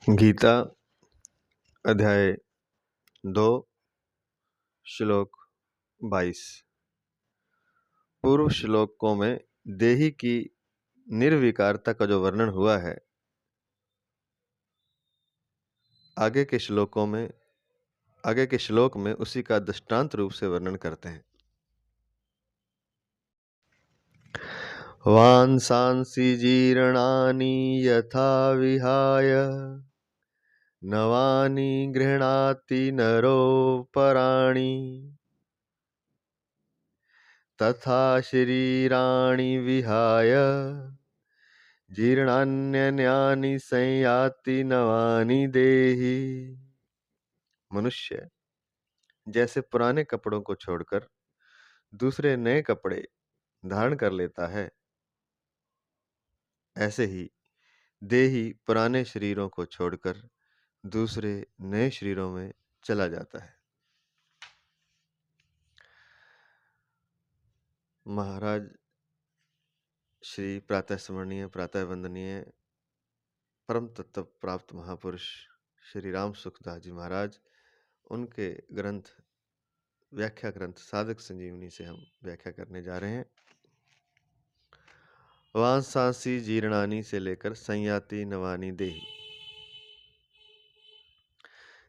गीता अध्याय 2 श्लोक 22। पूर्व श्लोकों में देही की निर्विकारता का जो वर्णन हुआ है, आगे के श्लोक में उसी का दृष्टांत रूप से वर्णन करते हैं। वांसांसि जीर्णानि यथा विहाय नवानि गृह्णाति नरोपराणि तथा शरीराणि विहाय जीर्णान्यन्यानि संयाति नवानि देहि। मनुष्य जैसे पुराने कपड़ों को छोड़कर दूसरे नए कपड़े धारण कर लेता है, ऐसे ही देही पुराने शरीरों को छोड़कर दूसरे नए शरीरों में चला जाता है। महाराज श्री प्रातः स्मरणीय, प्रातः वंदनीय परम तत्व प्राप्त महापुरुष श्री राम सुखदास जी महाराज, उनके ग्रंथ व्याख्या ग्रंथ साधक संजीवनी से हम व्याख्या करने जा रहे हैं। वांसांसि जीर्णानि से लेकर संयाति नवानि देहि।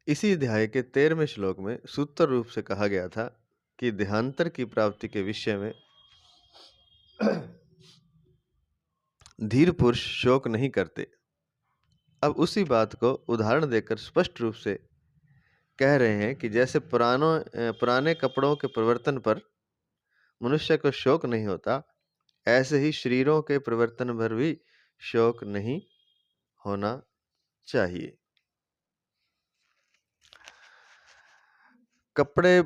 इसी अध्याय के 13वें श्लोक में सूत्र रूप से कहा गया था कि देहांतर की प्राप्ति के विषय में धीर पुरुष शोक नहीं करते। अब उसी बात को उदाहरण देकर स्पष्ट रूप से कह रहे हैं कि जैसे पुराने कपड़ों के परिवर्तन पर मनुष्य को शोक नहीं होता, ऐसे ही शरीरों के परिवर्तन पर भी शोक नहीं होना चाहिए। कपड़े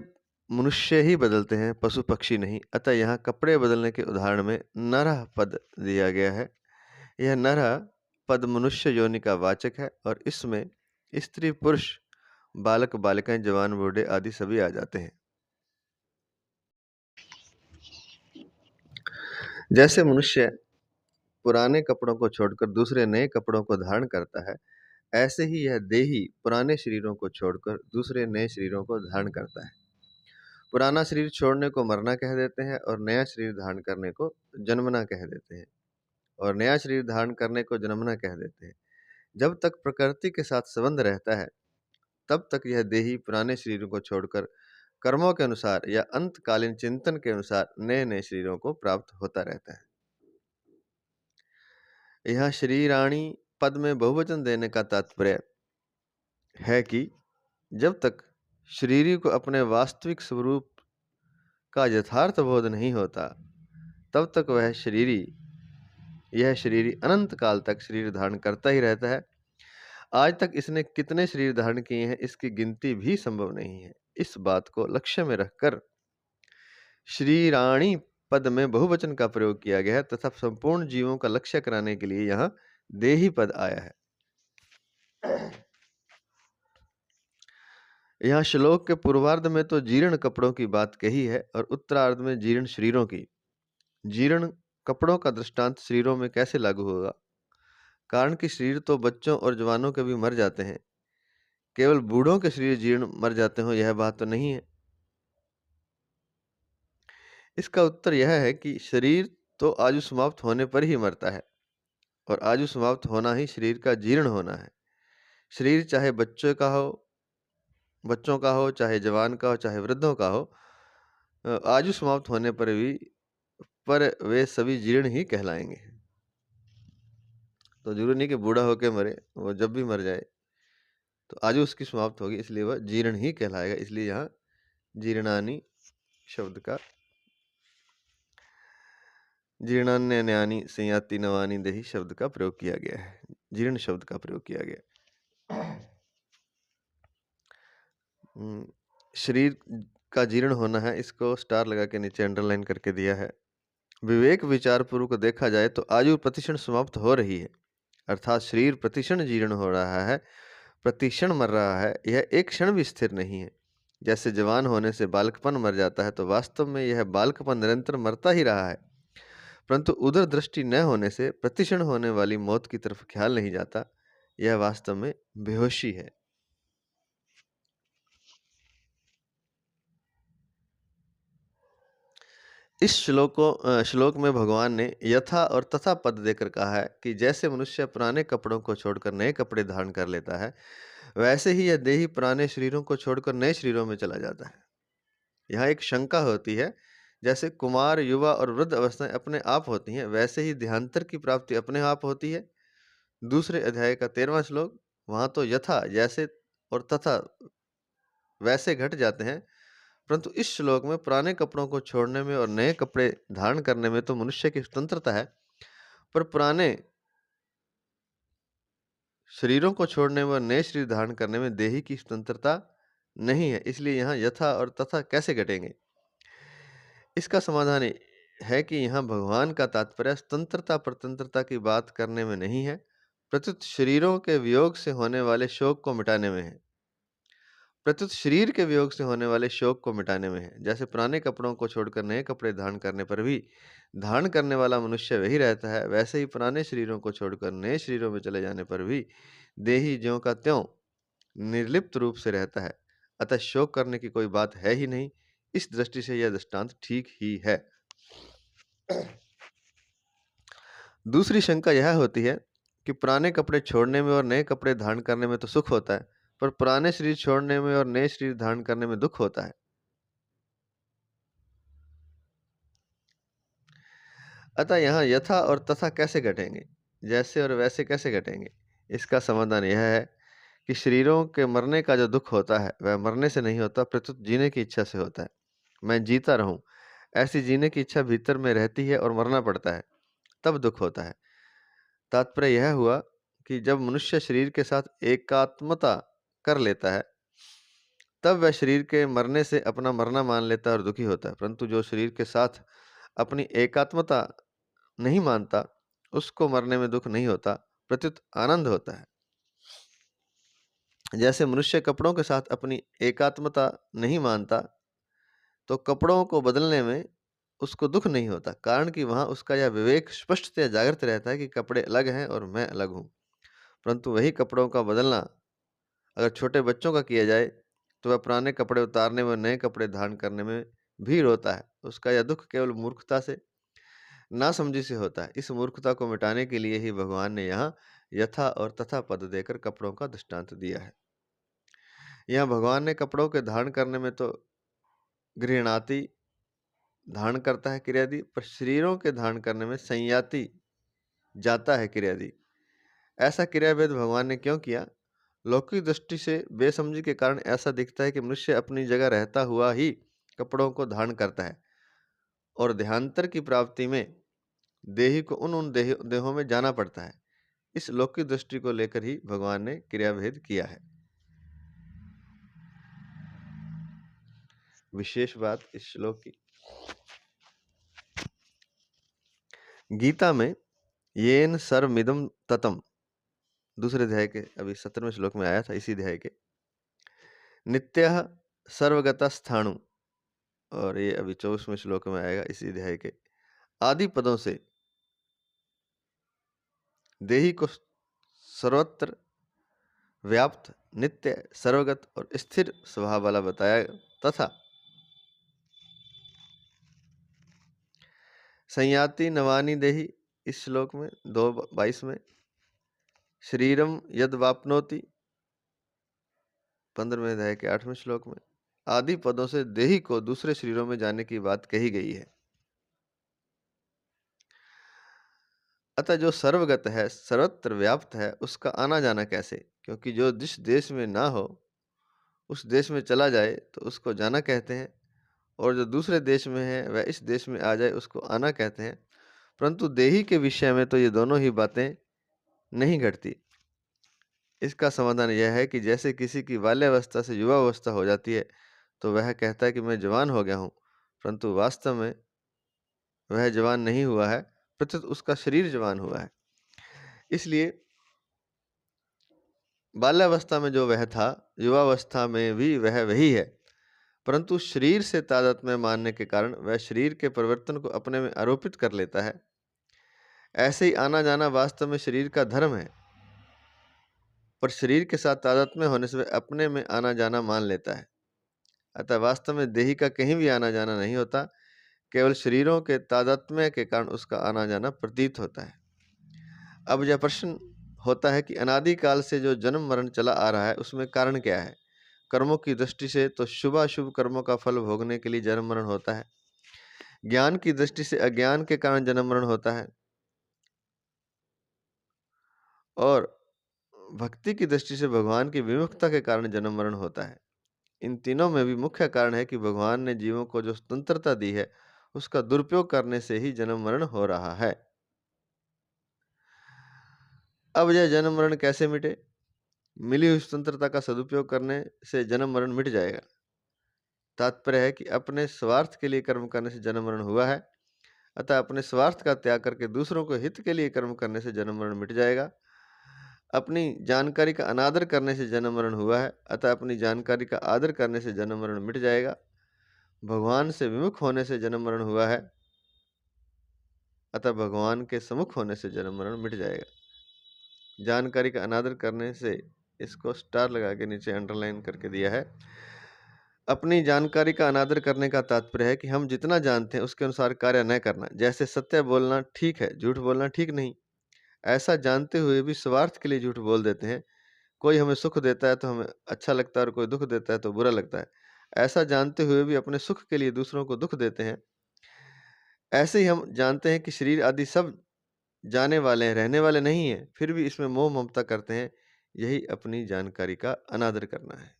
मनुष्य ही बदलते हैं, पशु पक्षी नहीं। अतः यहाँ कपड़े बदलने के उदाहरण में नरः पद दिया गया है। यह नरः पद मनुष्य योनि का वाचक है और इसमें स्त्री पुरुष बालक बालिकाएं जवान बूढ़े आदि सभी आ जाते हैं। जैसे मनुष्य पुराने कपड़ों को छोड़कर दूसरे नए कपड़ों को धारण करता है, ऐसे ही यह देही पुराने शरीरों को छोड़कर दूसरे नए शरीरों को धारण करता है। पुराना शरीर छोड़ने को मरना कह देते हैं और नया शरीर धारण करने को जन्मना कह देते हैं, और नया शरीर धारण करने को जन्मना कह देते हैं। जब तक प्रकृति के साथ संबंध रहता है, तब तक यह देही पुराने शरीरों को छोड़कर कर्मों के अनुसार या अंतकालीन चिंतन के अनुसार नए नए शरीरों को प्राप्त होता रहता है। यहाँ शरीराणी पद में बहुवचन देने का तात्पर्य है कि जब तक शरीरी को अपने वास्तविक स्वरूप का यथार्थ बोध नहीं होता, तब तक यह शरीरी अनंत काल तक शरीर धारण करता ही रहता है। आज तक इसने कितने शरीर धारण किए हैं, इसकी गिनती भी संभव नहीं है। इस बात को लक्ष्य में रखकर शरीराणी पद में बहुवचन का प्रयोग किया गया है तथा संपूर्ण जीवों का लक्ष्य कराने के लिए यहाँ देही पद आया है। यहाँ श्लोक के पूर्वार्ध में तो जीर्ण कपड़ों की बात कही है और उत्तरार्ध में जीर्ण शरीरों की। जीर्ण कपड़ों का दृष्टांत शरीरों में कैसे लागू होगा? कारण कि शरीर तो बच्चों और जवानों के भी मर जाते हैं, केवल बूढ़ों के शरीर जीर्ण मर जाते हो यह बात तो नहीं है। इसका उत्तर यह है कि शरीर तो आयु समाप्त होने पर ही मरता है और आयु समाप्त होना ही शरीर का जीर्ण होना है। शरीर चाहे बच्चों का हो, चाहे जवान का हो, चाहे वृद्धों का हो, आयु समाप्त होने पर वे सभी जीर्ण ही कहलाएंगे। तो जरूरी नहीं कि बूढ़ा होकर मरे, वो जब भी मर जाए तो आयु उसकी समाप्त होगी, इसलिए वह जीर्ण ही कहलाएगा। इसलिए यहाँ जीर्णानि शब्द का जीर्णान्यन्यानि संयाति नवानि देहि शब्द का प्रयोग किया गया है, जीर्ण शब्द का प्रयोग किया गया। शरीर का जीर्ण होना है, इसको स्टार लगा के नीचे अंडरलाइन करके दिया है। विवेक विचार पूर्वक देखा जाए तो आयु प्रतिक्षण समाप्त हो रही है, अर्थात शरीर प्रतिक्षण जीर्ण हो रहा है, प्रतिक्षण मर रहा है। यह एक क्षण भी स्थिर नहीं है। जैसे जवान होने से बालकपन मर जाता है, तो वास्तव में यह बालकपन निरंतर मरता ही रहा है, परंतु उधर दृष्टि न होने से प्रतिक्षण होने वाली मौत की तरफ ख्याल नहीं जाता। यह वास्तव में बेहोशी है। इस श्लोक में भगवान ने यथा और तथा पद देकर कहा है कि जैसे मनुष्य पुराने कपड़ों को छोड़कर नए कपड़े धारण कर लेता है, वैसे ही यह देही पुराने शरीरों को छोड़कर नए शरीरों में चला जाता है। यहाँ एक शंका होती है, जैसे कुमार, युवा और वृद्ध अवस्थाएं अपने आप होती हैं, वैसे ही देहांतर की प्राप्ति अपने आप होती है। दूसरे अध्याय का 13वां श्लोक, वहां तो यथा जैसे और तथा वैसे घट जाते हैं, परंतु इस श्लोक में पुराने कपड़ों को छोड़ने में और नए कपड़े धारण करने में तो मनुष्य की स्वतंत्रता है, पर पुराने शरीरों को छोड़ने में और नए शरीर धारण करने में देही की स्वतंत्रता नहीं है। इसलिए यहाँ यथा और तथा कैसे घटेंगे? इसका समाधान है कि यहाँ भगवान का तात्पर्य स्वतंत्रता परतंत्रता की बात करने में नहीं है, प्रत्युत शरीरों के वियोग से होने वाले शोक को मिटाने में है। प्रत्युत शरीर के वियोग से होने वाले शोक को मिटाने में है। जैसे पुराने कपड़ों को छोड़कर नए कपड़े धारण करने पर भी धारण करने वाला मनुष्य वही रहता है, वैसे ही पुराने शरीरों को छोड़कर नए शरीरों में चले जाने पर भी देही ज्यों का त्यों निर्लिप्त रूप से रहता है। अतः शोक करने की कोई बात है ही नहीं। इस दृष्टि से यह दृष्टांत ठीक ही है। दूसरी शंका यह होती है कि पुराने कपड़े छोड़ने में और नए कपड़े धारण करने में तो सुख होता है, पर पुराने शरीर छोड़ने में और नए शरीर धारण करने में दुख होता है। अतः यहाँ यथा और तथा कैसे घटेंगे, जैसे और वैसे कैसे घटेंगे? इसका समाधान यह है कि शरीरों के मरने का जो दुख होता है वह मरने से नहीं होता, प्रत्युत जीने की इच्छा से होता है। मैं जीता रहूं, ऐसी जीने की इच्छा भीतर में रहती है और मरना पड़ता है, तब दुख होता है। तात्पर्य यह हुआ कि जब मनुष्य शरीर के साथ एकात्मता कर लेता है, तब वह शरीर के मरने से अपना मरना मान लेता है और दुखी होता है। परंतु जो शरीर के साथ अपनी एकात्मता नहीं मानता, उसको मरने में दुख नहीं होता, प्रत्युत आनंद होता है। जैसे मनुष्य कपड़ों के साथ अपनी एकात्मता नहीं मानता, तो कपड़ों को बदलने में उसको दुख नहीं होता, कारण कि वहां उसका यह विवेक स्पष्टतः जागृत रहता है कि कपड़े अलग हैं और मैं अलग हूं। परंतु वही कपड़ों का बदलना अगर छोटे बच्चों का किया जाए, तो वह पुराने कपड़े उतारने में, नए कपड़े धारण करने में भी रोता है। उसका यह दुख केवल मूर्खता से, नासमझी से होता है। इस मूर्खता को मिटाने के लिए ही भगवान ने यहाँ यथा और तथा पद देकर कपड़ों का दृष्टांत दिया है। यहाँ भगवान ने कपड़ों के धारण करने में तो गृहणाति धारण करता है क्रियादि, पर शरीरों के धारण करने में संयाति जाता है क्रियादि। ऐसा क्रियाभेद भगवान ने क्यों किया? लौकिक दृष्टि से बेसमझी के कारण ऐसा दिखता है कि मनुष्य अपनी जगह रहता हुआ ही कपड़ों को धारण करता है और देहांतर की प्राप्ति में देही को उन देहों में जाना पड़ता है। इस लौकिक दृष्टि को लेकर ही भगवान ने क्रियाभेद किया है। विशेष बात इस श्लोक की, गीता में येन सर्वमिदं ततम, दूसरे अध्याय के अभी 17वें श्लोक में आया था, इसी अध्याय के, नित्यः सर्वगतस्थाणु, और ये अभी 24वें श्लोक में आएगा इसी अध्याय के, आदि पदों से देही को सर्वत्र व्याप्त, नित्य, सर्वगत और स्थिर स्वभाव वाला बताया, तथा संयाति नवानी देही इस श्लोक में 2:22 में, शरीरम यद वापनोति 15वें अध्याय के 8वें श्लोक में, आदि पदों से देही को दूसरे शरीरों में जाने की बात कही गई है। अतः जो सर्वगत है, सर्वत्र व्याप्त है, उसका आना जाना कैसे? क्योंकि जो जिस देश में ना हो उस देश में चला जाए तो उसको जाना कहते हैं, और जो दूसरे देश में है वह इस देश में आ जाए उसको आना कहते हैं। परंतु देही के विषय में तो ये दोनों ही बातें नहीं घटती। इसका समाधान यह है कि जैसे किसी की बाल्यावस्था से युवावस्था हो जाती है, तो वह कहता है कि मैं जवान हो गया हूँ, परंतु वास्तव में वह जवान नहीं हुआ है, प्रत्युत उसका शरीर जवान हुआ है। इसलिए बाल्यावस्था में जो वह था, युवावस्था में भी वह वही है, परंतु शरीर से तादात्म्य मानने के कारण वह शरीर के परिवर्तन को अपने में आरोपित कर लेता है। ऐसे ही आना जाना वास्तव में शरीर का धर्म है। पर शरीर के साथ तादात्म्य होने से वह अपने में आना-जाना मान लेता है। अतः वास्तव में देही का कहीं भी आना-जाना नहीं होता, केवल शरीरों के तादात्म्य के कारण उसका आना-जाना प्रतीत होता है। अब यह प्रश्न होता है कि अनादि काल से जो जन्म-मरण चला आ रहा है, उसमें कारण क्या है? कर्मों की दृष्टि से तो शुभ-अशुभ कर्मों का फल भोगने के लिए जन्म-मरण होता है। ज्ञान की दृष्टि से अज्ञान के कारण जन्म-मरण होता है। और भक्ति की दृष्टि से भगवान की विमुखता के कारण जन्म-मरण होता है। इन तीनों में भी मुख्य कारण है कि भगवान ने जीवों को जो स्वतंत्रता दी है, उसका दुरुपयोग करने से ही जन्म-मरण हो रहा है। अब यह जन्म-मरण कैसे मिटे? मिली हुई स्वतंत्रता का सदुपयोग करने से जन्म-मरण मिट जाएगा। तात्पर्य है कि अपने स्वार्थ के लिए कर्म करने से जन्म-मरण हुआ है, अतः अपने स्वार्थ का त्याग करके दूसरों को हित के लिए कर्म करने से जन्म-मरण मिट जाएगा। अपनी जानकारी का अनादर करने से जन्म-मरण हुआ है, अतः अपनी जानकारी का आदर करने से जन्म-मरण मिट जाएगा। भगवान से विमुख होने से जन्म-मरण हुआ है, अतः भगवान के सम्मुख होने से जन्म-मरण मिट जाएगा। जानकारी का अनादर करने से, इसको स्टार लगा के नीचे अंडरलाइन करके दिया है। अपनी जानकारी का अनादर करने का तात्पर्य है कि हम जितना जानते हैं उसके अनुसार कार्य न करना। जैसे सत्य बोलना ठीक है, झूठ बोलना ठीक नहीं। ऐसा जानते हुए भी स्वार्थ के लिए झूठ बोल देते हैं। कोई हमें सुख देता है तो हमें अच्छा लगता है और कोई दुख देता है तो बुरा लगता है। ऐसा जानते हुए भी अपने सुख के लिए दूसरों को दुख देते हैं। ऐसे ही हम जानते हैं कि शरीर आदि सब जाने वाले हैं, रहने वाले नहीं हैं, फिर भी इसमें मोह ममता करते हैं। यही अपनी जानकारी का अनादर करना है।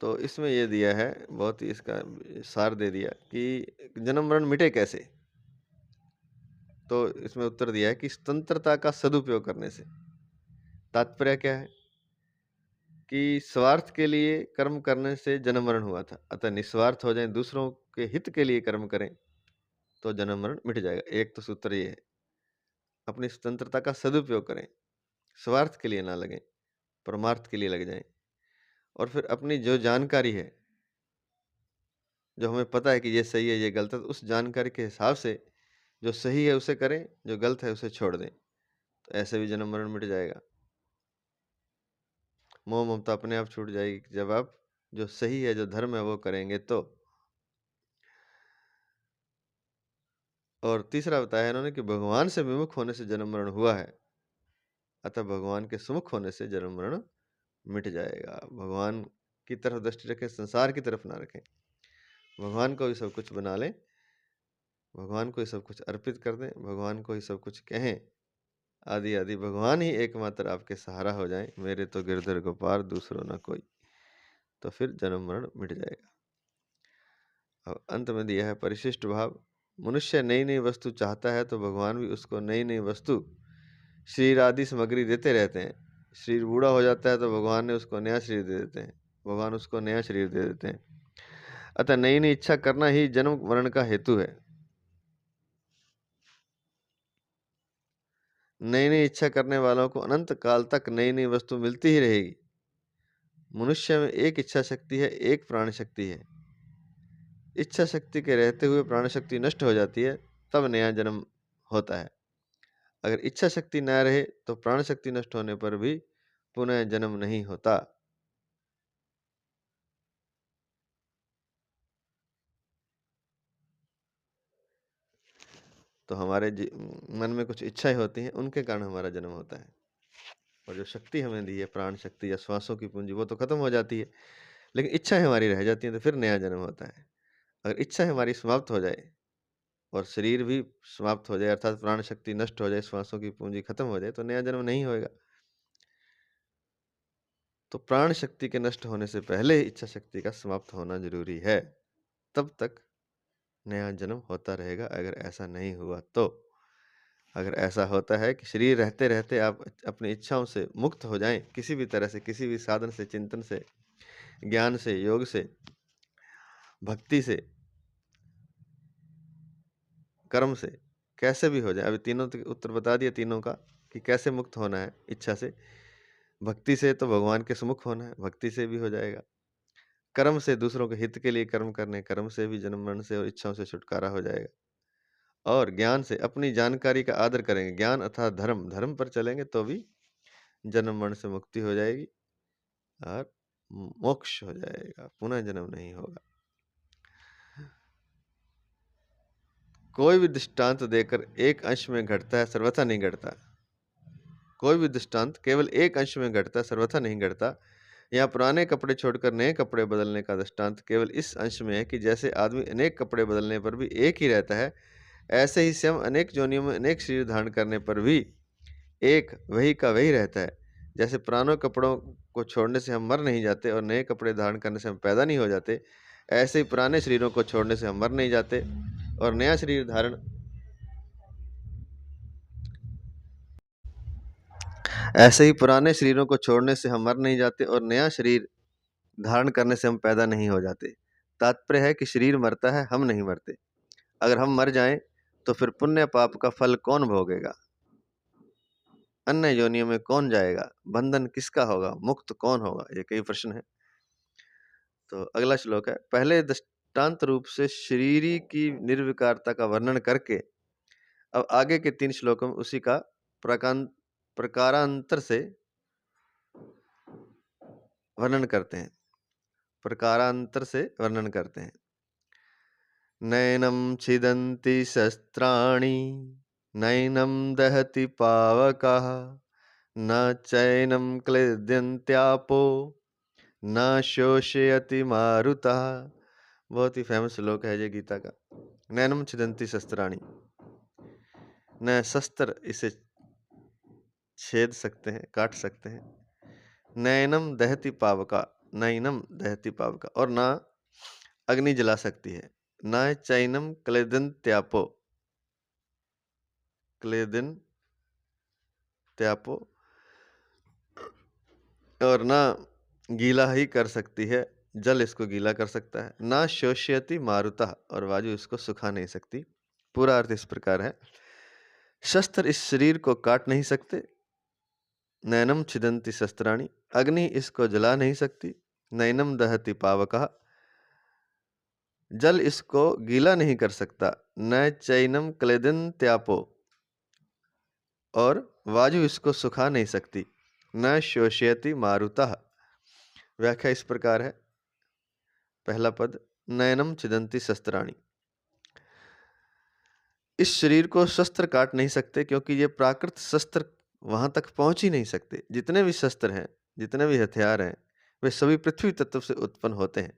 तो इसमें ये दिया है, बहुत ही इसका सार दे दिया कि जन्म मरण मिटे कैसे। तो इसमें उत्तर दिया है कि स्वतंत्रता का सदुपयोग करने से। तात्पर्य क्या है कि स्वार्थ के लिए कर्म करने से जन्म मरण हुआ था, अतः निस्वार्थ हो जाए, दूसरों के हित के लिए कर्म करें तो जन्म मरण मिट जाएगा। एक तो सूत्र ये है, अपनी स्वतंत्रता का सदुपयोग करें, स्वार्थ के लिए ना लगें, परमार्थ के लिए लग जाएं। और फिर अपनी जो जानकारी है, जो हमें पता है कि ये सही है ये गलत है, तो उस जानकारी के हिसाब से जो सही है उसे करें, जो गलत है उसे छोड़ दें, तो ऐसे भी जन्म मरण मिट जाएगा। मोह ममता अपने आप छूट जाएगी जब आप जो सही है, जो धर्म है वो करेंगे तो। और तीसरा बताया इन्होंने कि भगवान से विमुख होने से जन्म मरण हुआ है, अतः भगवान के सुमुख होने से जन्म मरण मिट जाएगा। भगवान की तरफ दृष्टि रखें, संसार की तरफ ना रखें। भगवान को ही सब कुछ बना लें, भगवान को ही सब कुछ अर्पित कर दें, भगवान को ही सब कुछ कहें। आदि आदि भगवान ही एकमात्र आपके सहारा हो जाएं। मेरे तो गिरधर गोपाल दूसरों ना कोई, तो फिर जन्म मरण मिट जाएगा। अब अंत में दिया है परिशिष्ट भाव। मनुष्य नई नई वस्तु चाहता है तो भगवान भी उसको नई नई वस्तु, शरीर आदि सामग्री देते रहते हैं। शरीर बूढ़ा हो जाता है तो भगवान ने उसको नया शरीर दे देते हैं, भगवान उसको नया शरीर दे देते हैं। अतः नई नई इच्छा करना ही जन्म मरण का हेतु है। नई नई इच्छा करने वालों को अनंत काल तक नई नई वस्तु मिलती ही रहेगी। मनुष्य में एक इच्छा शक्ति है, एक प्राण शक्ति है। इच्छा शक्ति के रहते हुए प्राण शक्ति नष्ट हो जाती है, तब नया जन्म होता है। अगर इच्छा शक्ति न रहे तो प्राण शक्ति नष्ट होने पर भी पुनः जन्म नहीं होता। तो हमारे मन में कुछ इच्छाएं होती हैं, उनके कारण हमारा जन्म होता है। और जो शक्ति हमें दी है, प्राण शक्ति या श्वासों की पूंजी, वो तो खत्म हो जाती है, लेकिन इच्छाएं हमारी रह जाती हैं, तो फिर नया जन्म होता है। अगर इच्छा हमारी समाप्त हो जाए और शरीर भी समाप्त हो जाए, अर्थात प्राण शक्ति नष्ट हो जाए, श्वासों की पूंजी खत्म हो जाए, तो नया जन्म नहीं होएगा। तो प्राण शक्ति के नष्ट होने से पहले इच्छा शक्ति का समाप्त होना जरूरी है, तब तक नया जन्म होता रहेगा। अगर ऐसा नहीं हुआ तो, अगर ऐसा होता है कि शरीर रहते रहते आप अपनी इच्छाओं से मुक्त हो जाएं, किसी भी तरह से, किसी भी साधन से, चिंतन से, ज्ञान से, योग से, भक्ति से, कर्म से, कैसे भी हो जाए। अभी तीनों उत्तर बता दिया तीनों का कि कैसे मुक्त होना है इच्छा से। भक्ति से तो भगवान के सम्मुख होना है, भक्ति से भी हो जाएगा। कर्म से दूसरों के हित के लिए कर्म करने, कर्म से भी जन्म मरण से और इच्छाओं से छुटकारा हो जाएगा। और ज्ञान से अपनी जानकारी का आदर करेंगे, ज्ञान अर्थात धर्म, धर्म पर चलेंगे तो भी जन्म मरण से मुक्ति हो जाएगी और मोक्ष हो जाएगा, पुनः जन्म नहीं होगा। कोई भी दृष्टांत देकर एक अंश में घटता है, सर्वथा नहीं घटता। कोई भी दृष्टांत केवल एक अंश में घटता है, सर्वथा नहीं घटता। यहाँ पुराने कपड़े छोड़कर नए कपड़े बदलने का दृष्टांत केवल इस अंश में है कि जैसे आदमी अनेक कपड़े बदलने पर भी एक ही रहता है, ऐसे ही स्वयं अनेक योनियों में अनेक शरीर धारण करने पर भी एक वही का वही रहता है। जैसे पुराने कपड़ों को छोड़ने से हम मर नहीं जाते और नए कपड़े धारण करने से हम पैदा नहीं हो जाते, ऐसे ही पुराने शरीरों को छोड़ने से हम मर नहीं जाते और नया शरीर धारण ऐसे ही पुराने शरीरों को छोड़ने से हम मर नहीं जाते और नया शरीर धारण करने से हम पैदा नहीं हो जाते। तात्पर्य है कि शरीर मरता है, हम नहीं मरते। अगर हम मर जाएं तो फिर पुण्य पाप का फल कौन भोगेगा? अन्य योनियों में कौन जाएगा? बंधन किसका होगा? मुक्त कौन होगा? ये कई प्रश्न है। तो अगला श्लोक है, पहले दृष्टांत रूप से शरीरी की निर्विकारता का वर्णन करके अब आगे के 3 श्लोकों में उसी का प्रकारांतर से वर्णन करते हैं। प्रकारांतर से वर्णन करते हैं। नैनं छिदन्ति शस्त्राणि, नैनं दहति पावकः, न चैनं क्लेद्यन्त्यापो, न शोषयति मारुतः। बहुत ही फेमस श्लोक है ये गीता का। नैनं छिदन्ति शस्त्राणि, न शस्त्र इसे छेद सकते हैं, काट सकते हैं। नैनम दहति पावका, नैनम दहति पावका, और ना अग्नि जला सकती है। न चैनम क्लेदन त्यापो, क्लेदन त्यापो, और ना गीला ही कर सकती है, जल इसको गीला कर सकता है। ना शोष्यति मारुता, और वायु इसको सुखा नहीं सकती। पूरा अर्थ इस प्रकार है, शस्त्र इस शरीर को काट नहीं सकते। नैनम छिदन्ति शस्त्राणि, अग्नि इसको जला नहीं सकती। नैनम दहति पावकः, जल इसको गीला नहीं कर सकता। न चैनम क्लेदन त्यापो, और वायु इसको सुखा नहीं सकती। न शोष्यति मारुतः। व्याख्या इस प्रकार है, पहला पद, नैनम छिदन्ति शस्त्राणि, इस शरीर को शस्त्र काट नहीं सकते क्योंकि ये प्राकृत शस्त्र वहां तक पहुंच ही नहीं सकते। जितने भी शस्त्र हैं, जितने भी हथियार हैं, वे सभी पृथ्वी तत्व से उत्पन्न होते हैं।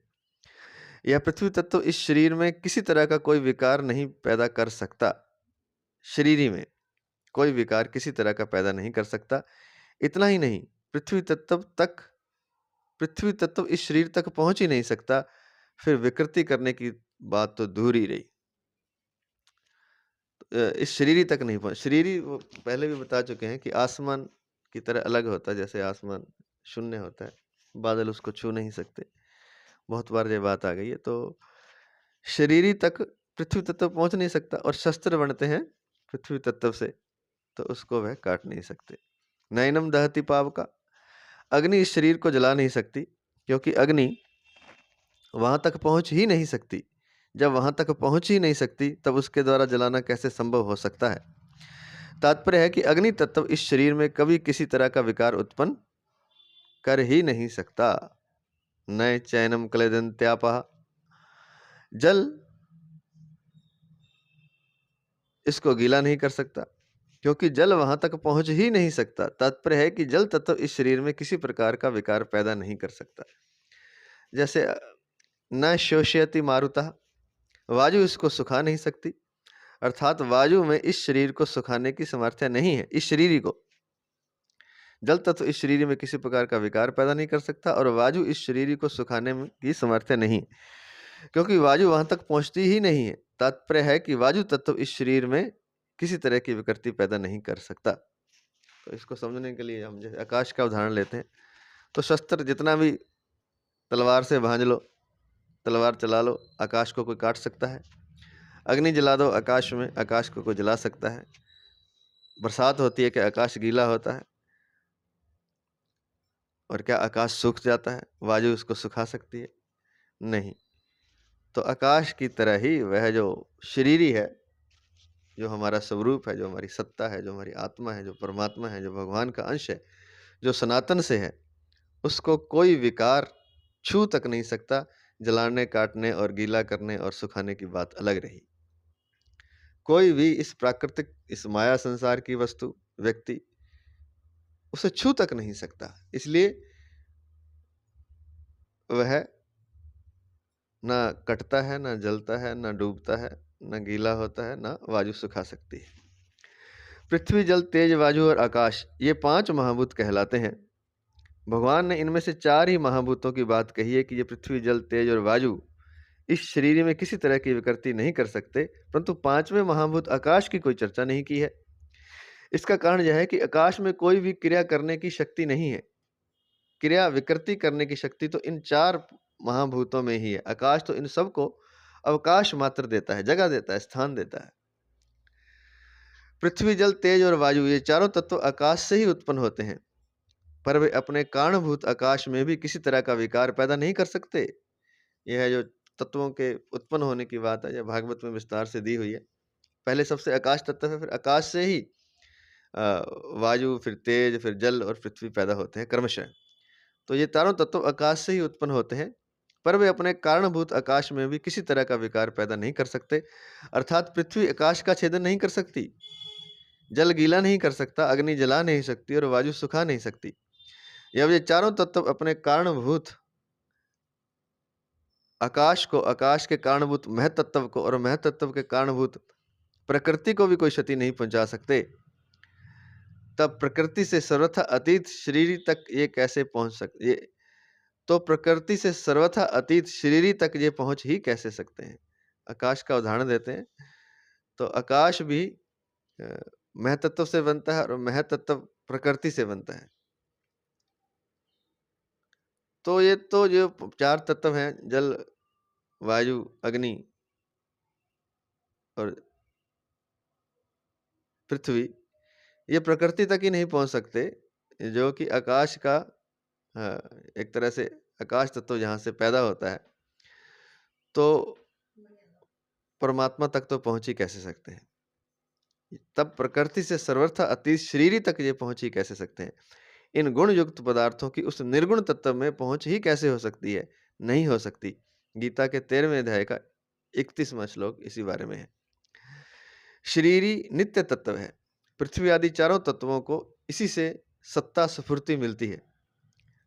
यह पृथ्वी तत्व इस शरीर में किसी तरह का कोई विकार नहीं पैदा कर सकता। शरीरी में कोई विकार किसी तरह का पैदा नहीं कर सकता। इतना ही नहीं, पृथ्वी तत्व इस शरीर तक पहुंच ही नहीं सकता, फिर विकृति करने की बात तो दूर ही रही। इस शरीरी तक नहीं पहुंच, शरीरी वो पहले भी बता चुके हैं कि आसमान की तरह अलग होता है। जैसे आसमान शून्य होता है, बादल उसको छू नहीं सकते। बहुत बार ये बात आ गई है। तो शरीरी तक पृथ्वी तत्व पहुंच नहीं सकता, और शस्त्र बनते हैं पृथ्वी तत्व से, तो उसको वह काट नहीं सकते। नैनम दहति पावका, अग्नि इस शरीर को जला नहीं सकती क्योंकि अग्नि वहां तक पहुंच ही नहीं सकती। जब वहां तक पहुंच ही नहीं सकती तब उसके द्वारा जलाना कैसे संभव हो सकता है? तात्पर्य है कि अग्नि तत्व इस शरीर में कभी किसी तरह का विकार उत्पन्न कर ही नहीं सकता। न चैनम क्लेदन्त्यापः, जल इसको गीला नहीं कर सकता क्योंकि जल वहां तक पहुंच ही नहीं सकता। तात्पर्य है कि जल तत्व इस शरीर में किसी प्रकार का विकार पैदा नहीं कर सकता। जैसे न शोष्यति मारुतः, वायु इसको सुखा नहीं सकती, अर्थात वायु में इस शरीर को सुखाने की सामर्थ्य नहीं है। इस शरीर को जल तत्व इस शरीर में किसी प्रकार का विकार पैदा नहीं कर सकता, और वायु इस शरीर को सुखाने की सामर्थ्य नहीं, क्योंकि वायु वहां तक पहुंचती ही नहीं है। तात्पर्य है कि वायु तत्व इस शरीर में किसी तरह की विकृति पैदा नहीं कर सकता। तो इसको समझने के लिए हम जैसे आकाश का उदाहरण लेते हैं, तो शस्त्र जितना भी, तलवार से भांज लो, तलवार चला लो, आकाश को कोई काट सकता है? अग्नि जला दो आकाश में, आकाश को कोई जला सकता है? बरसात होती है कि आकाश गीला होता है? और क्या आकाश सूख जाता है? वायु उसको सुखा सकती है? नहीं। तो आकाश की तरह ही वह जो शरीरी है, जो हमारा स्वरूप है, जो हमारी सत्ता है, जो हमारी आत्मा है, जो परमात्मा है, जो भगवान का अंश है, जो सनातन से है, उसको कोई विकार छू तक नहीं सकता। जलाने, काटने और गीला करने और सुखाने की बात अलग रही। कोई भी इस प्राकृतिक, इस माया संसार की वस्तु, व्यक्ति उसे छू तक नहीं सकता। इसलिए वह ना कटता है, ना जलता है, ना डूबता है, ना गीला होता है, ना वायु सुखा सकती है। पृथ्वी, जल, तेज, वायु और आकाश, ये 5 महाभूत कहलाते हैं। भगवान ने इनमें से 4 ही महाभूतों की बात कही है कि ये पृथ्वी, जल, तेज और वायु इस शरीर में किसी तरह की विकृति नहीं कर सकते, परंतु 5वें महाभूत आकाश की कोई चर्चा नहीं की है। इसका कारण यह है कि आकाश में कोई भी क्रिया करने की शक्ति नहीं है। क्रिया विकृति करने की शक्ति तो इन 4 महाभूतों में ही है। आकाश तो इन सबको अवकाश मात्र देता है, जगह देता है, स्थान देता है। पृथ्वी, जल, तेज और वायु, ये चारों तत्व आकाश से ही उत्पन्न होते हैं, पर वे अपने कारणभूत आकाश में भी किसी तरह का विकार पैदा नहीं कर सकते। यह है जो तत्वों के उत्पन्न होने की बात है, यह भागवत में विस्तार से दी हुई है। पहले सबसे आकाश तत्व है, फिर आकाश से ही वायु, फिर तेज, फिर जल और पृथ्वी पैदा होते हैं क्रमशः। तो ये चारों तत्व आकाश से ही उत्पन्न होते हैं, पर वे अपने कारणभूत आकाश में भी किसी तरह का विकार पैदा नहीं कर सकते। अर्थात पृथ्वी आकाश का छेदन नहीं कर सकती, जल गीला नहीं कर सकता, अग्नि जला नहीं सकती और वायु सुखा नहीं सकती। जब ये चारों तत्व अपने कारणभूत आकाश को, आकाश के कारणभूत महतत्व को और महतत्व के कारणभूत प्रकृति को भी कोई क्षति नहीं पहुंचा सकते, तब प्रकृति से सर्वथा अतीत शरीर तक ये कैसे पहुंच सकते? ये तो प्रकृति से सर्वथा अतीत शरीर तक ये पहुंच ही कैसे सकते हैं? आकाश का उदाहरण देते हैं। तो आकाश भी महतत्व से बनता है और महतत्व प्रकृति से बनता है। तो ये तो जो 4 तत्व हैं, जल, वायु, अग्नि और पृथ्वी, ये प्रकृति तक ही नहीं पहुंच सकते, जो कि आकाश का एक तरह से आकाश तत्व जहाँ से पैदा होता है, तो परमात्मा तक तो पहुंच ही कैसे सकते हैं? तब प्रकृति से सर्वथा अतीत शरीरी तक ये पहुंच ही कैसे सकते हैं? इन गुण युक्त पदार्थों की उस निर्गुण तत्व में पहुंच ही कैसे हो सकती है? नहीं हो सकती। गीता के 13वें अध्याय का 31वां श्लोक इसी बारे में है। शरीरी नित्य तत्व है। पृथ्वी आदि चारों तत्वों को इसी से सत्ता स्फूर्ति मिलती है।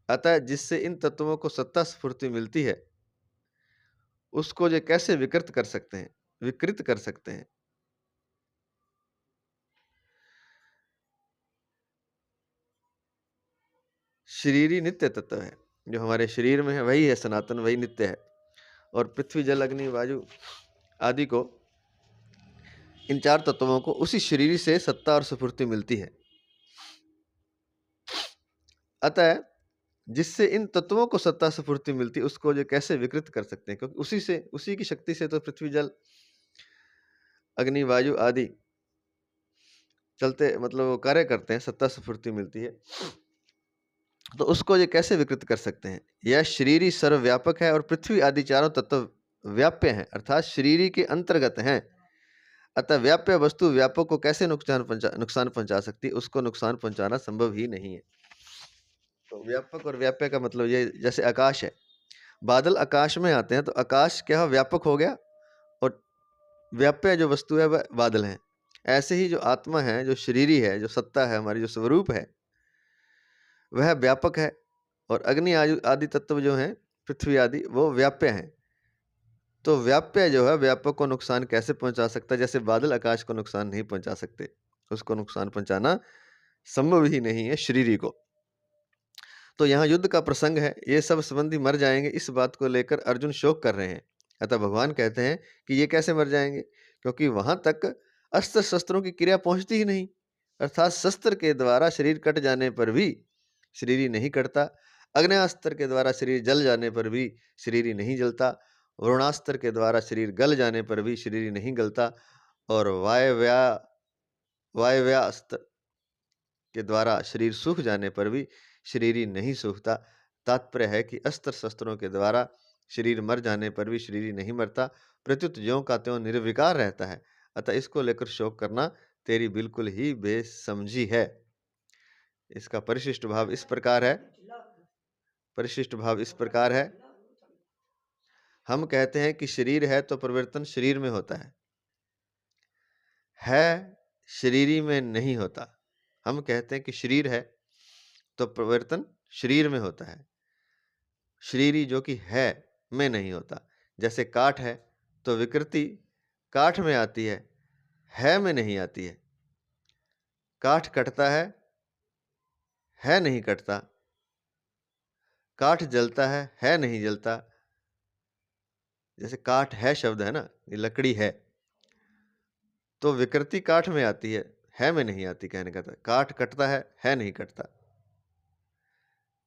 अतः जिससे इन तत्वों को सत्ता स्फूर्ति मिलती है, उसको ये कैसे विकृत कर सकते हैं, विकृत कर सकते हैं? शरीरी नित्य तत्व है, जो हमारे शरीर में है वही है सनातन, वही नित्य है। और पृथ्वी, जल, अग्नि, वायु आदि को, इन 4 तत्वों को उसी शरीर से सत्ता और स्फूर्ति मिलती है। अतः जिससे इन तत्वों को सत्ता स्फूर्ति मिलती है, उसको जो कैसे विकृत कर सकते हैं? क्योंकि उसी से, उसी की शक्ति से तो पृथ्वी, जल, अग्नि, वायु आदि चलते, मतलब वो कार्य करते हैं, सत्ता स्फूर्ति मिलती है। तो उसको ये कैसे विकृत कर सकते हैं? यह शरीरी सर्वव्यापक है और पृथ्वी आदि चारों तत्व व्याप्य हैं, अर्थात शरीरी के अंतर्गत हैं। अतः व्याप्य वस्तु व्यापक को कैसे नुकसान पहुंचा सकती है? उसको नुकसान पहुंचाना संभव ही नहीं है। तो व्यापक और व्याप्य का मतलब ये, जैसे आकाश है, बादल आकाश में आते हैं तो आकाश क्या व्यापक हो गया, और व्याप्य जो वस्तु है वह बादल है। ऐसे ही जो आत्मा है, जो शरीरी है, जो सत्ता है, हमारी जो स्वरूप है, वह व्यापक है। और अग्नि आदि तत्व जो हैं, पृथ्वी आदि, वो व्याप्य हैं। तो व्याप्य जो है व्यापक को नुकसान कैसे पहुंचा सकता है? जैसे बादल आकाश को नुकसान नहीं पहुंचा सकते, उसको नुकसान पहुंचाना संभव ही नहीं है शरीरी को। तो यहाँ युद्ध का प्रसंग है, ये सब संबंधी मर जाएंगे, इस बात को लेकर अर्जुन शोक कर रहे हैं। अतः भगवान कहते हैं कि ये कैसे मर जाएंगे? क्योंकि वहां तक अस्त्र शस्त्रों की क्रिया पहुंचती ही नहीं। अर्थात शस्त्र के द्वारा शरीर कट जाने पर भी शरीर नहीं कटता, अग्न्यास्त्र के द्वारा शरीर जल जाने पर भी शरीर नहीं जलता, वरुणास्त्र के द्वारा शरीर गल जाने पर भी शरीर नहीं गलता, और वायव्यास्त्र के द्वारा शरीर सूख जाने पर भी शरीर नहीं सूखता। तात्पर्य है कि अस्त्र शस्त्रों के द्वारा शरीर मर जाने पर भी शरीर नहीं मरता, प्रत्युत ज्यों का त्यों निर्विकार रहता है। अतः इसको लेकर शोक करना तेरी बिल्कुल ही बेसमझी है। इसका परिशिष्ट भाव इस प्रकार है। परिशिष्ट भाव इस प्रकार है। हम कहते हैं कि शरीर है तो परिवर्तन शरीर में होता है शरीरी में नहीं होता। हम कहते हैं कि शरीर है तो परिवर्तन शरीर में होता है, शरीरी जो कि है में नहीं होता। जैसे काठ है तो विकृति काठ में आती है में नहीं आती है। काठ कटता है नहीं कटता। काठ जलता है नहीं जलता। जैसे काठ है शब्द है ना, ये लकड़ी है, तो विकृति काठ में आती है में नहीं आती। कहने का था काठ कटता है नहीं कटता।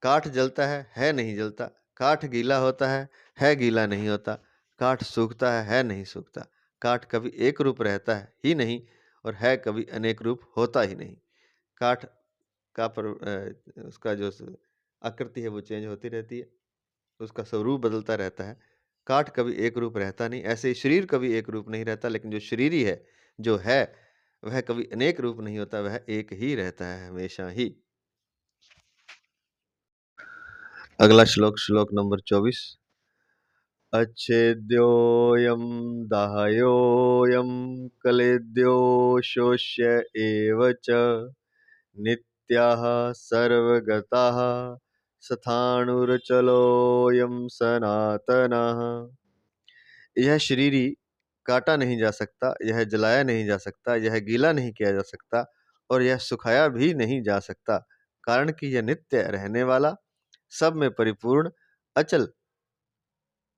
काठ जलता है नहीं जलता। काठ गीला होता है गीला नहीं होता। काठ सूखता है नहीं सूखता। काठ कभी एक रूप रहता है ही नहीं और है कभी अनेक रूप होता ही नहीं। काठ का उसका जो आकृति है वो चेंज होती रहती है, उसका स्वरूप बदलता रहता है। काठ कभी एक रूप रहता नहीं। ऐसे ही शरीर कभी एक रूप नहीं रहता, लेकिन जो शरीरी है, जो है, वह कभी अनेक रूप नहीं होता, वह एक ही रहता है हमेशा ही। अगला श्लोक, श्लोक नंबर 24। अच्छेद्योऽयं दाह्योऽयं कलेद्यो शोष्य एव च नित्याः सर्वगताः स्थाणुरचलोऽयं सनातनः। यह शरीरी काटा नहीं जा सकता, यह जलाया नहीं जा सकता, यह गीला नहीं किया जा सकता और यह सुखाया भी नहीं जा सकता, कारण कि यह नित्य रहने वाला, सब में परिपूर्ण, अचल,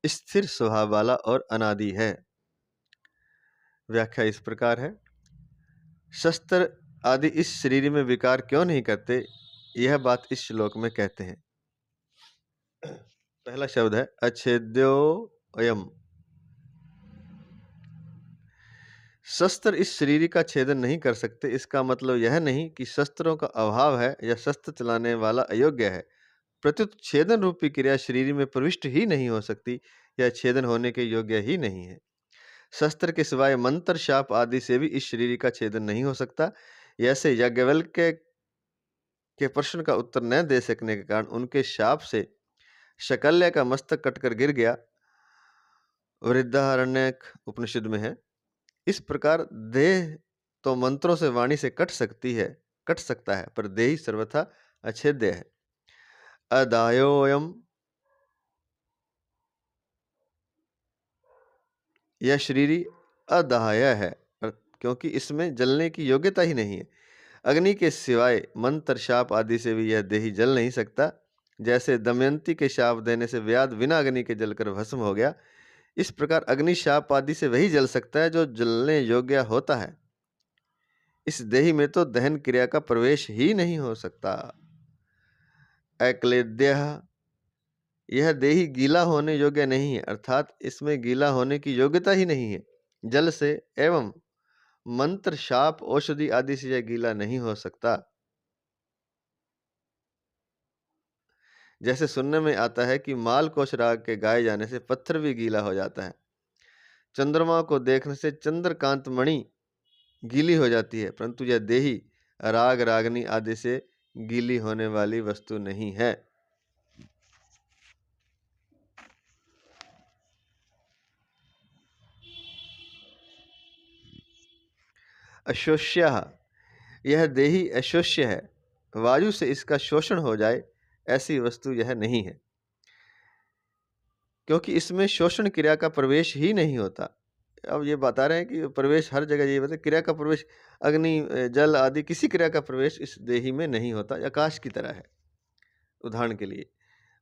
स्थिर स्वभाव वाला और अनादि है। व्याख्या इस प्रकार है। शस्त्र आदि इस शरीर में विकार क्यों नहीं करते, यह बात इस श्लोक में कहते हैं। पहला शब्द है अच्छेद्यो अयम। शस्त्र इस शरीर का छेदन नहीं कर सकते। इसका मतलब यह नहीं कि शस्त्रों का अभाव है या शस्त्र चलाने वाला अयोग्य है, प्रत्युत छेदन रूपी क्रिया शरीर में प्रविष्ट ही नहीं हो सकती या छेदन होने के योग्य ही नहीं है। शस्त्र के सिवाय मंत्र, शाप आदि से भी इस शरीर का छेदन नहीं हो सकता। ऐसे याज्ञवल्क्य के प्रश्न का उत्तर न दे सकने के कारण उनके शाप से शकल्य का मस्तक कटकर गिर गया, वृद्धारण्यक उपनिषद में है। इस प्रकार देह तो मंत्रों से वाणी से कट सकता है, पर देही सर्वथा अछेद्य है। अदायोयम, यह शरीरी अदाह्य है क्योंकि इसमें जलने की योग्यता ही नहीं है। अग्नि के सिवाय मंत्र, शाप आदि से भी यह देही जल नहीं सकता। जैसे दमयंती के शाप देने से व्याध बिना अग्नि के जलकर भस्म हो गया, इस प्रकार अग्नि शाप आदि से वही जल सकता है जो जलने योग्य होता है। इस देही में तो दहन क्रिया का प्रवेश ही नहीं हो सकता। अक्लेद्य, यह देही गीला होने योग्य नहीं है, अर्थात इसमें गीला होने की योग्यता ही नहीं है। जल से एवं मंत्र, शाप, औषधि आदि से यह गीला नहीं हो सकता। जैसे सुनने में आता है कि मालकोश राग के गाए जाने से पत्थर भी गीला हो जाता है। चंद्रमा को देखने से चंद्रकांत मणि गीली हो जाती है, परंतु यह देही राग, रागनी आदि से गीली होने वाली वस्तु नहीं है। अशोष्य, यह देही अशोष्य है, वायु से इसका शोषण हो जाए ऐसी वस्तु यह नहीं है, क्योंकि इसमें शोषण क्रिया का प्रवेश ही नहीं होता। अब ये बता रहे हैं कि प्रवेश हर जगह, ये बता क्रिया का प्रवेश अग्नि, जल आदि किसी क्रिया का प्रवेश इस देही में नहीं होता। आकाश की तरह है। उदाहरण के लिए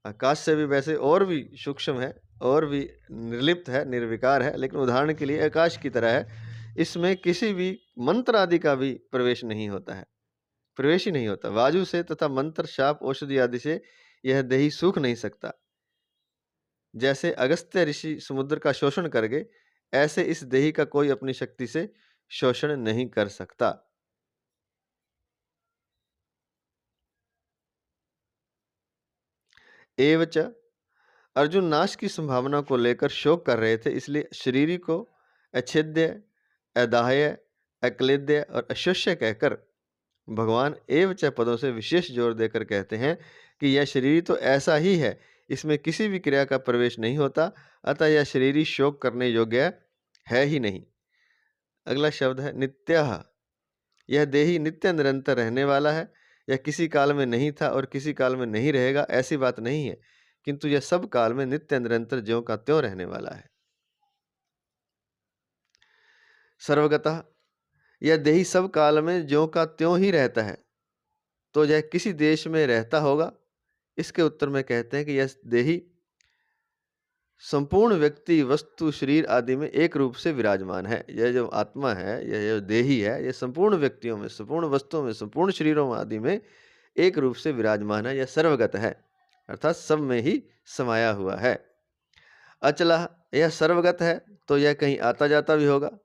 आकाश से भी वैसे और भी सूक्ष्म है और भी निर्लिप्त है, निर्विकार है, लेकिन उदाहरण के लिए आकाश की तरह है। इसमें किसी भी मंत्र आदि का भी प्रवेश नहीं होता है, प्रवेश ही नहीं होता। वायु से तथा मंत्र, शाप, औषधि आदि से यह देही सूख नहीं सकता। जैसे अगस्त्य ऋषि समुद्र का शोषण कर गए, ऐसे इस देही का कोई अपनी शक्ति से शोषण नहीं कर सकता। एवच, अर्जुन नाश की संभावना को लेकर शोक कर रहे थे, इसलिए शरीर को अच्छेद्य अदाह्य, अक्लेद्य और अशोष्य कहकर भगवान एव च पदों से विशेष जोर देकर कहते हैं कि यह शरीर तो ऐसा ही है, इसमें किसी भी क्रिया का प्रवेश नहीं होता, अतः यह शरीर शोक करने योग्य है ही नहीं। अगला शब्द है नित्यः। यह देही नित्य निरंतर रहने वाला है। यह किसी काल में नहीं था और किसी काल में नहीं रहेगा, ऐसी बात नहीं है, किंतु यह सब काल में नित्य निरंतर ज्यों का त्यों रहने वाला है। सर्वगतः। यह देही सब काल में ज्यों का त्यों ही रहता है, तो यह किसी देश में रहता होगा? इसके उत्तर में कहते हैं कि यह देही संपूर्ण व्यक्ति, वस्तु, शरीर आदि में एक रूप से विराजमान है। यह जो आत्मा है, यह जो देही है, यह संपूर्ण व्यक्तियों में, संपूर्ण वस्तुओं में, संपूर्ण शरीरों आदि में एक रूप से विराजमान है। यह सर्वगत है, अर्थात सब में ही समाया हुआ है। अचला। यह सर्वगत है, तो यह कहीं आता जाता भी होगा।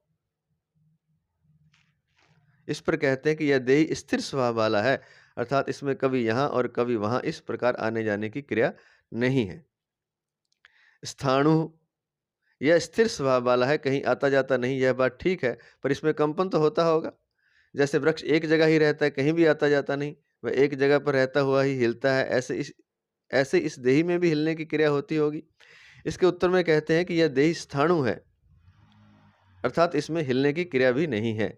इस पर कहते हैं कि यह देही स्थिर स्वभाव वाला है, अर्थात इसमें कभी यहाँ और कभी वहाँ इस प्रकार आने जाने की क्रिया नहीं है। स्थाणु। यह स्थिर स्वभाव वाला है, कहीं आता जाता नहीं, यह बात ठीक है, पर इसमें कंपन तो होता होगा। जैसे वृक्ष एक जगह ही रहता है, कहीं भी आता जाता नहीं, वह एक जगह पर रहता हुआ ही हिलता है, ऐसे इस देही में भी हिलने की क्रिया होती होगी। इसके उत्तर में कहते हैं कि यह देही स्थाणु है, अर्थात इसमें हिलने की क्रिया भी नहीं है।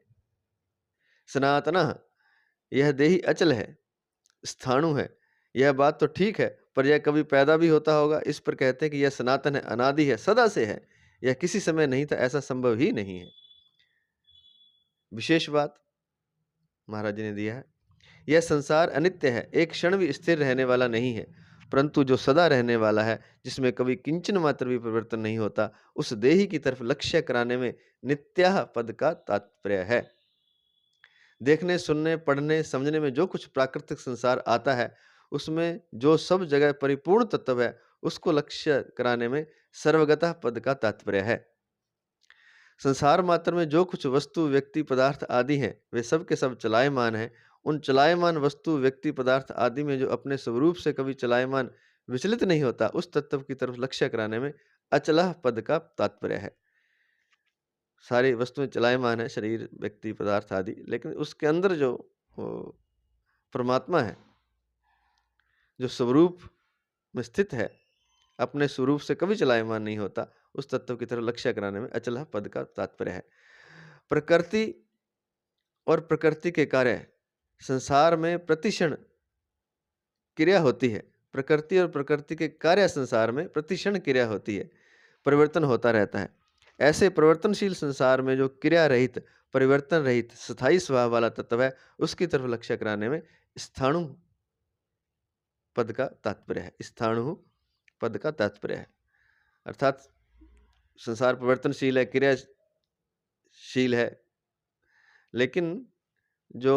सनातनः। यह देही अचल है, स्थाणु है, यह बात तो ठीक है, पर यह कभी पैदा भी होता होगा। इस पर कहते हैं कि यह सनातन है, अनादि है, सदा से है, यह किसी समय नहीं था, ऐसा संभव ही नहीं है। विशेष बात महाराज जी ने दिया है, यह संसार अनित्य है, एक क्षण भी स्थिर रहने वाला नहीं है, परंतु जो सदा रहने वाला है, जिसमें कभी किंचन मात्र भी परिवर्तन नहीं होता, उस देही की तरफ लक्ष्य कराने में नित्यः पद का तात्पर्य है। देखने, सुनने, पढ़ने, समझने में जो कुछ प्राकृतिक संसार आता है, उसमें जो सब जगह परिपूर्ण तत्व है, उसको लक्ष्य कराने में सर्वगतः पद का तात्पर्य है। संसार मात्र में जो कुछ वस्तु, व्यक्ति, पदार्थ आदि हैं, वे सब के सब चलायमान हैं। उन चलायमान वस्तु, व्यक्ति, पदार्थ आदि में जो अपने स्वरूप से कभी चलायमान विचलित नहीं होता, उस तत्व की तरफ लक्ष्य कराने में अचलः पद का तात्पर्य है। सारी वस्तुएं चलायमान है, शरीर, व्यक्ति, पदार्थ आदि, लेकिन उसके अंदर जो परमात्मा है, जो स्वरूप में स्थित है, अपने स्वरूप से कभी चलायमान नहीं होता, उस तत्व की तरफ लक्ष्य कराने में अचलः पद का तात्पर्य है। प्रकृति और प्रकृति के कार्य संसार में प्रतिक्षण क्रिया होती है। प्रकृति और प्रकृति के कार्य संसार में प्रतिक्षण क्रिया होती है, परिवर्तन होता रहता है। ऐसे परिवर्तनशील संसार में जो क्रिया रहित, परिवर्तन रहित, स्थायी स्वभाव वाला तत्व है, उसकी तरफ लक्ष्य कराने में स्थाणु पद का तात्पर्य है। स्थाणु पद का तात्पर्य है, अर्थात संसार परिवर्तनशील है, क्रियाशील है, लेकिन जो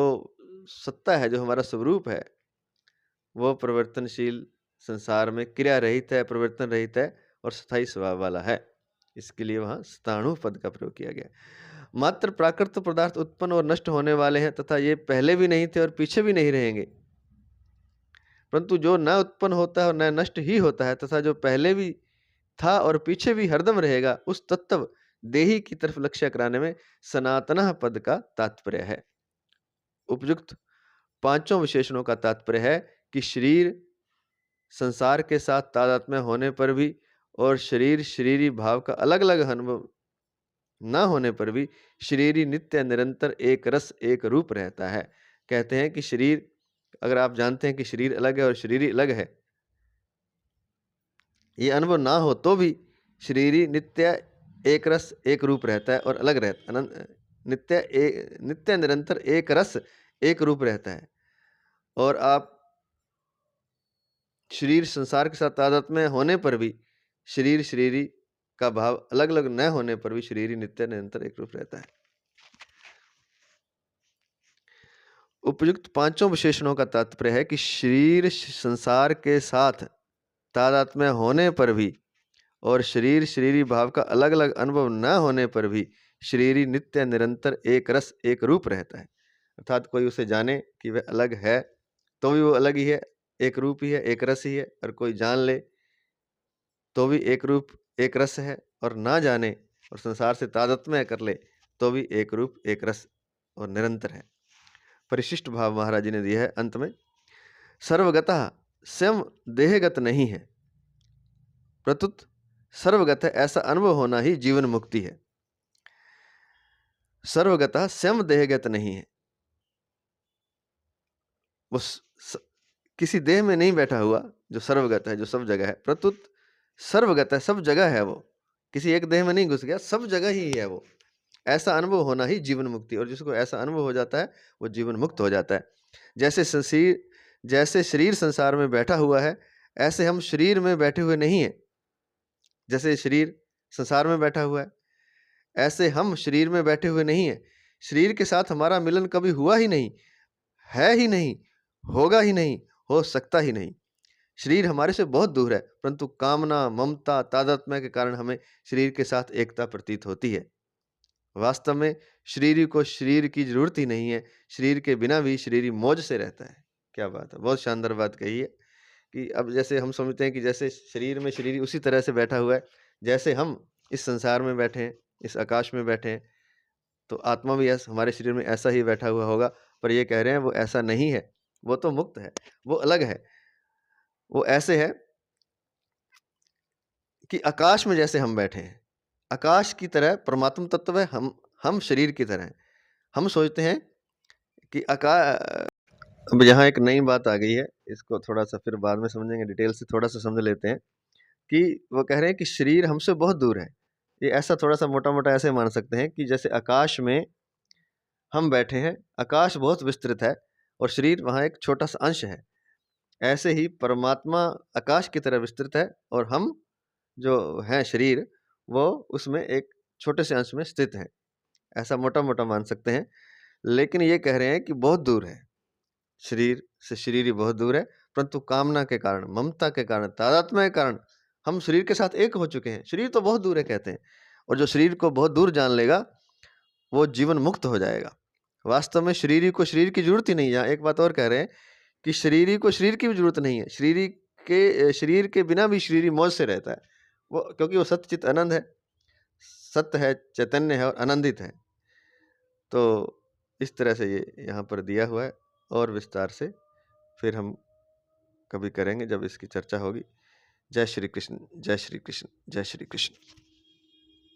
सत्ता है, जो हमारा स्वरूप है, वह परिवर्तनशील संसार में क्रिया रहित है, परिवर्तन रहित है और स्थायी स्वभाव वाला है। इसके लिए वहाँ स्थाणु पद का प्रयोग किया गया। मात्र प्राकृत पदार्थ उत्पन्न और नष्ट होने वाले हैं, तथा ये पहले भी नहीं थे और पीछे भी नहीं रहेंगे, परंतु जो न उत्पन्न होता है और न नष्ट ही होता है, तथा जो पहले भी था और पीछे भी हरदम रहेगा, उस तत्व देही की तरफ लक्ष्य कराने में सनातनः पद का तात्पर्य है। उपयुक्त पांचों विशेषणों का तात्पर्य है कि शरीर संसार के साथ तादात्म्य होने पर भी और शरीर शरीरी भाव का अलग अलग अनुभव न होने पर भी शरीरी नित्य निरंतर एक रस एक रूप रहता है। कहते हैं कि शरीर, अगर आप जानते हैं कि शरीर अलग है और शरीरी अलग है, ये अनुभव ना हो तो भी शरीरी नित्य एक रस एक रूप रहता है और अलग रहता, नित्य निरंतर एक रस एक रूप रहता है। और आप शरीर संसार के साथ तादात्म्य होने पर भी शरीर शरीरी का भाव अलग अलग न होने पर भी शरीरी नित्य निरंतर एक रूप रहता है। उपयुक्त पांचों विशेषणों का तात्पर्य है कि शरीर संसार के साथ तादात्म्य होने पर भी और शरीर शरीरी भाव का अलग अलग अनुभव न होने पर भी शरीरी नित्य निरंतर एक रस एक रूप रहता है। अर्थात कोई उसे जाने कि वह अलग है तो भी वो अलग ही है, एक रूप ही है, एक रस ही है, और कोई जान ले तो भी एक रूप एक रस है, और ना जाने और संसार से तादात्म्य कर ले तो भी एक रूप, एक रस और निरंतर है। परिशिष्ट भाव महाराज जी ने दिया है अंत में, सर्वगतः स्वयं देहगत नहीं है, प्रत्युत सर्वगत है, ऐसा अनुभव होना ही जीवन मुक्ति है। सर्वगतः स्वयं देहगत नहीं है, वो किसी देह में नहीं बैठा हुआ जो सर्वगत है, जो सब जगह है। प्रत्युत सर्वगत है, सब जगह है वो, किसी एक देह में नहीं घुस गया, सब जगह ही है वो। ऐसा अनुभव होना ही जीवन मुक्ति, और जिसको ऐसा अनुभव हो जाता है वो जीवन मुक्त हो जाता है। जैसे शरीर संसार में बैठा हुआ है, ऐसे हम शरीर में बैठे हुए नहीं है। जैसे शरीर संसार में बैठा हुआ है, ऐसे हम शरीर में बैठे हुए नहीं है। शरीर के साथ हमारा मिलन कभी हुआ ही नहीं, है ही नहीं, होगा ही नहीं, हो सकता ही नहीं। शरीर हमारे से बहुत दूर है, परंतु कामना, ममता, तादात्म्य के कारण हमें शरीर के साथ एकता प्रतीत होती है। वास्तव में शरीर को शरीर की जरूरत ही नहीं है, शरीर के बिना भी शरीर मौज से रहता है। क्या बात है, बहुत शानदार बात कही है कि अब जैसे हम समझते हैं कि जैसे शरीर में शरीर उसी तरह से बैठा हुआ है, जैसे हम इस संसार में बैठे हैं, इस आकाश में बैठे हैं, तो आत्मा भी हमारे शरीर में ऐसा ही बैठा हुआ होगा। पर ये कह रहे हैं वो ऐसा नहीं है, वो तो मुक्त है, वो अलग है। वो ऐसे है कि आकाश में जैसे हम बैठे हैं, आकाश की तरह परमात्म तत्व है, हम शरीर की तरह हैं। हम सोचते हैं कि अब यहाँ एक नई बात आ गई है, इसको थोड़ा सा फिर बाद में समझेंगे, डिटेल से थोड़ा सा समझ लेते हैं कि वो कह रहे हैं कि शरीर हमसे बहुत दूर है। ये ऐसा थोड़ा सा मोटा मोटा ऐसे मान सकते हैं कि जैसे आकाश में हम बैठे हैं, आकाश बहुत विस्तृत है और शरीर वहाँ एक छोटा सा अंश है। ऐसे ही परमात्मा आकाश की तरह विस्तृत है और हम जो हैं शरीर, वो उसमें एक छोटे से अंश में स्थित है। ऐसा मोटा मोटा मान सकते हैं। लेकिन ये कह रहे हैं कि बहुत दूर है, शरीर से शरीर ही बहुत दूर है, परंतु कामना के कारण, ममता के कारण, तादात्म्य के कारण हम शरीर के साथ एक हो चुके हैं। शरीर तो बहुत दूर है कहते हैं, और जो शरीर को बहुत दूर जान लेगा वो जीवन मुक्त हो जाएगा। वास्तव में शरीर को शरीर की जरूरत ही नहीं है। एक बात और कह रहे हैं कि शरीर को शरीर की भी जरूरत नहीं है, शरीर के बिना भी शरीर मौज से रहता है वो, क्योंकि वो सत्यचित आनंद है, सत्य है, चैतन्य है और आनंदित है। तो इस तरह से ये यहाँ पर दिया हुआ है, और विस्तार से फिर हम कभी करेंगे जब इसकी चर्चा होगी। जय श्री कृष्ण, जय श्री कृष्ण, जय श्री कृष्ण।